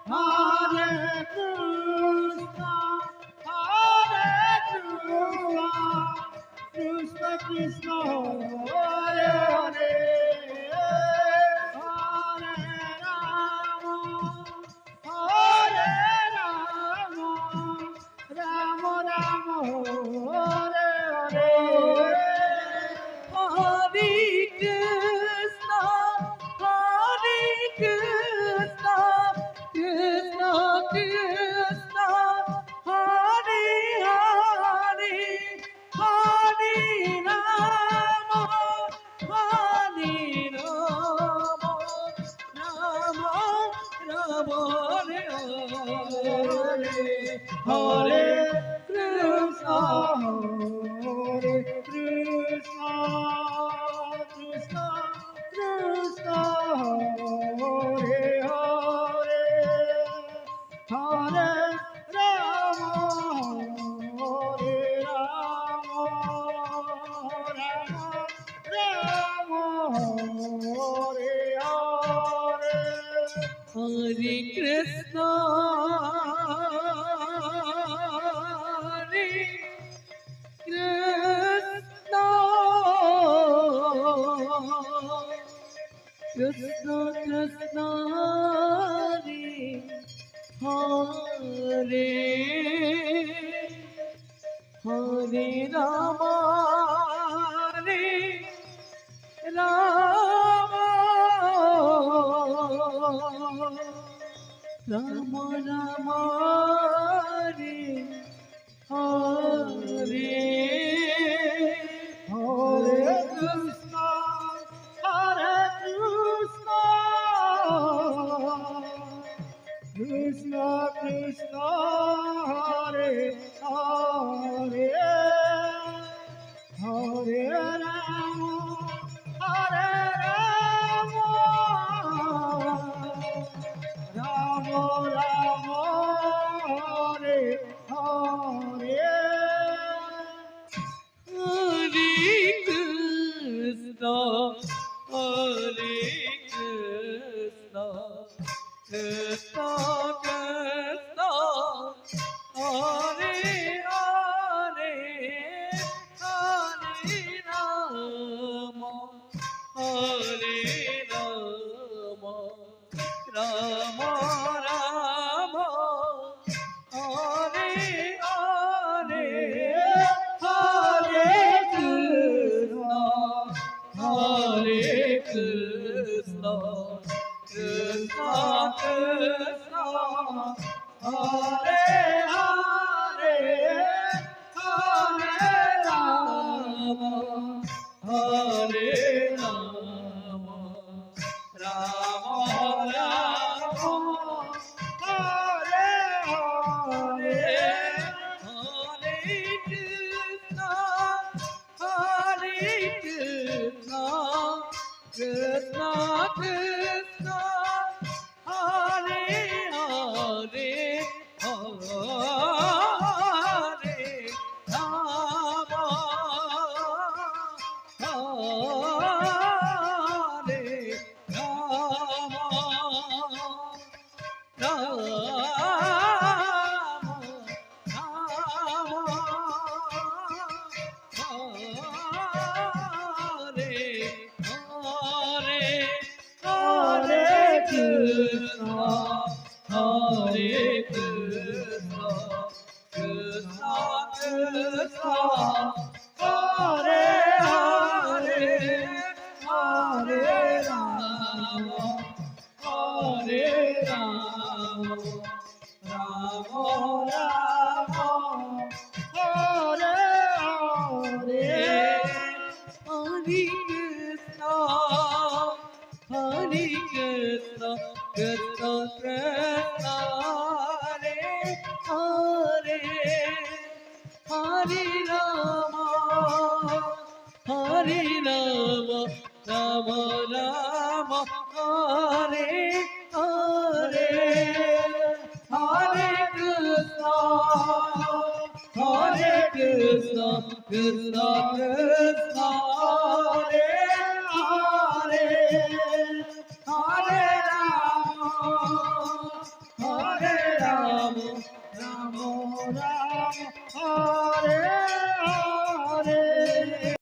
Hare Krishna, Hare Krishna, Krishna Krishna, Hare Hare, Hare Rama, Hare Rama, Rama Rama, Hare Hare, Hare Krishna, Hare Krishna, Krishna Krishna, Hare Hare, Hare Rama, Hare Rama, Rama Rama, Hare Hare, Hare Krishna, Hare Krishna, Krishna Krishna, Hare Hare, Hare Rama, Hare Rama, Rama Rama, Hare Hare, Hare Krishna, Hare Krishna, Krishna Krishna, Hare Hare, Hare Rama, Hare Rama, Rama Rama, Hare Hare, Hare Krishna, Hare Krishna, Krishna Krishna, Hare Hare, Hare Rama, Hare Rama, Rama Rama, Hare Hare, Hare Krishna, Hare Krishna, Krishna Krishna, Hare Hare, Hare Rama, Hare Rama, Rama Rama, Hare Hare, Hare Krishna, Hare Krishna, Krishna Krishna, Hare Hare, Hare Rama, Hare Rama, Rama Rama, Hare Hare, Hare Krishna, Krishna Krishna Krishna Hare Hare